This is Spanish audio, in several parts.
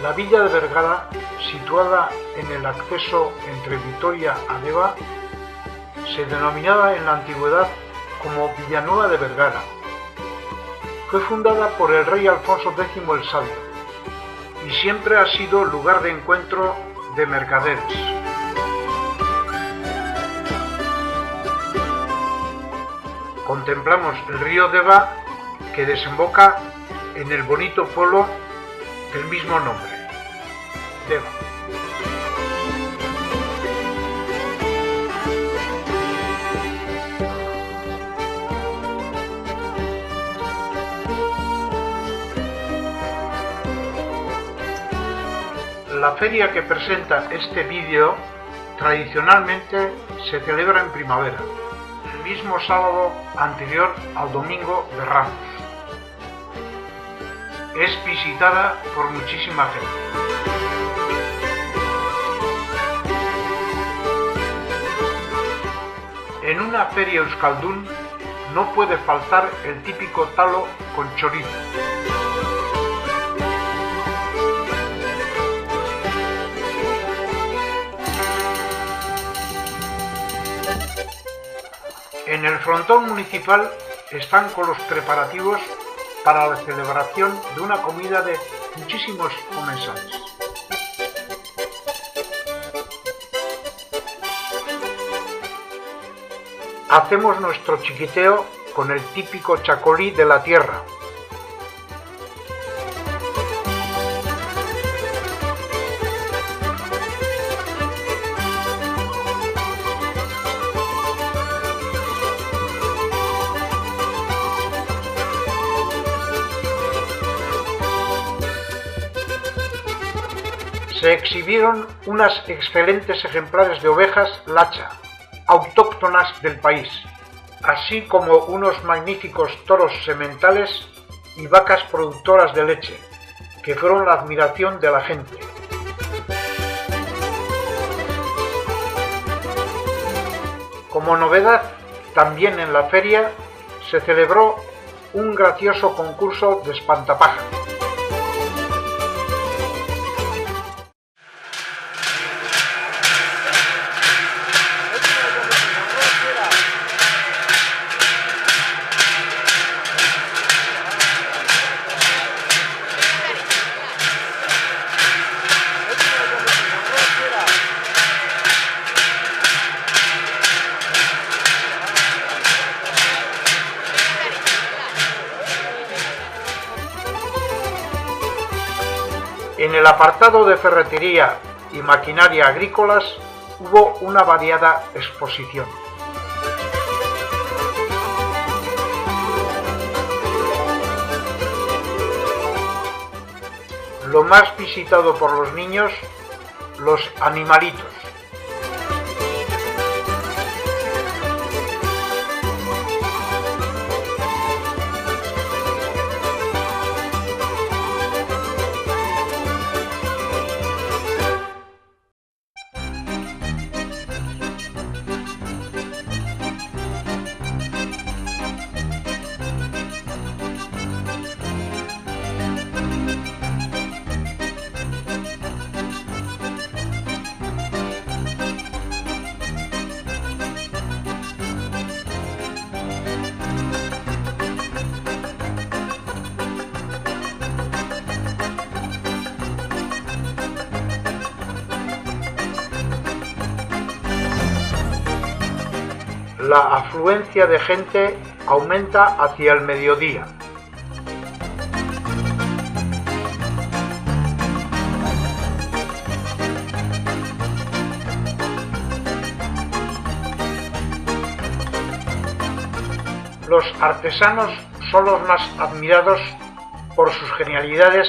La villa de Vergara, situada en el acceso entre Vitoria a Deva, se denominaba en la antigüedad como Villanueva de Vergara. Fue fundada por el rey Alfonso X el Sabio y siempre ha sido lugar de encuentro de mercaderes. Contemplamos el río Deva, que desemboca en el bonito pueblo del mismo nombre, Deva. La feria que presenta este vídeo tradicionalmente se celebra en primavera, el mismo sábado anterior al Domingo de Ramos. Es visitada por muchísima gente. En una feria euskaldún no puede faltar el típico talo con chorizo. En el frontón municipal están con los preparativos para la celebración de una comida de muchísimos comensales. Hacemos nuestro chiquiteo con el típico chacolí de la tierra. Se exhibieron unas excelentes ejemplares de ovejas lacha, autóctonas del país, así como unos magníficos toros sementales y vacas productoras de leche, que fueron la admiración de la gente. Como novedad, también en la feria se celebró un gracioso concurso de espantapájaros. En el apartado de ferretería y maquinaria agrícolas hubo una variada exposición. Lo más visitado por los niños, los animalitos. La afluencia de gente aumenta hacia el mediodía. Los artesanos son los más admirados por sus genialidades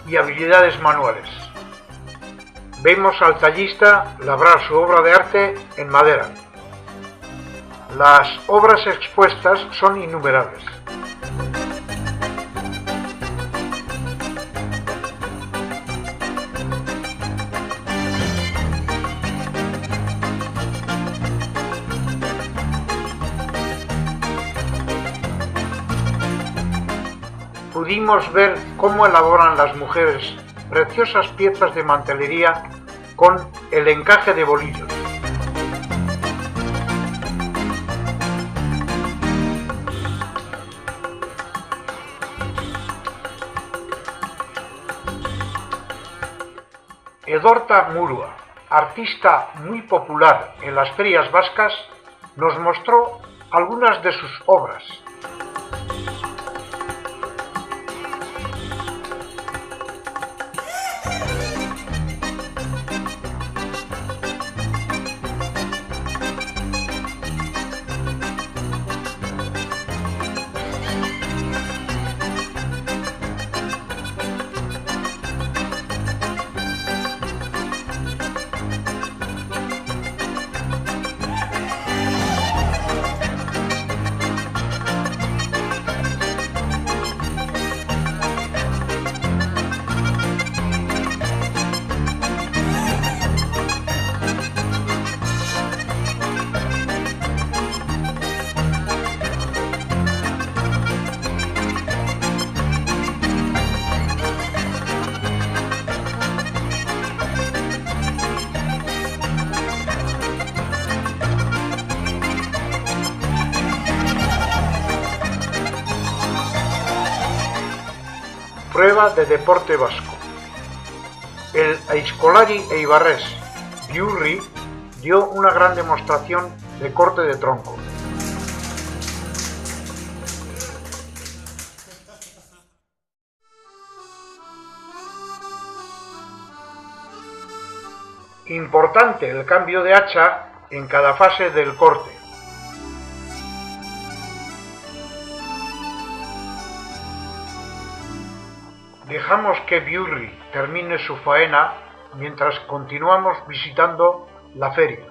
y habilidades manuales. Vemos al tallista labrar su obra de arte en madera. Las obras expuestas son innumerables. Pudimos ver cómo elaboran las mujeres preciosas piezas de mantelería con el encaje de bolillos. Edorta Murua, artista muy popular en las ferias vascas, nos mostró algunas de sus obras. Prueba de deporte vasco. El aizkolari eibarrés Bihurri dio una gran demostración de corte de tronco. Importante el cambio de hacha en cada fase del corte. Dejamos que Bihurri termine su faena mientras continuamos visitando la feria.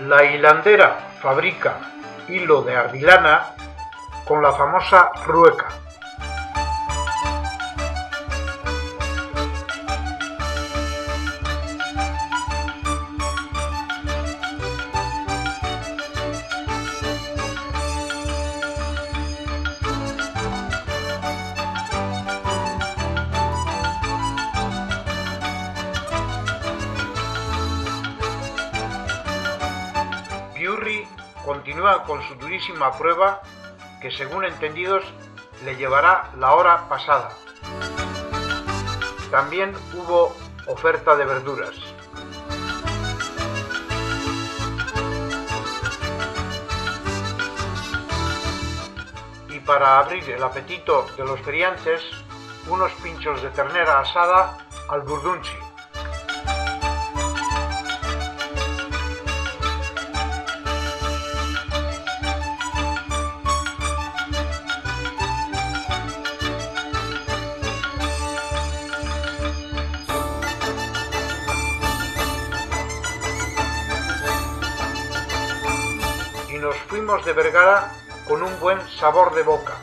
La hilandera fabrica hilo de ardilana con la famosa rueca. Bihurri continúa con su durísima prueba que, según entendidos, le llevará la hora pasada. También hubo oferta de verduras. Y para abrir el apetito de los feriantes, unos pinchos de ternera asada al burdunchi. Y nos fuimos de Vergara con un buen sabor de boca.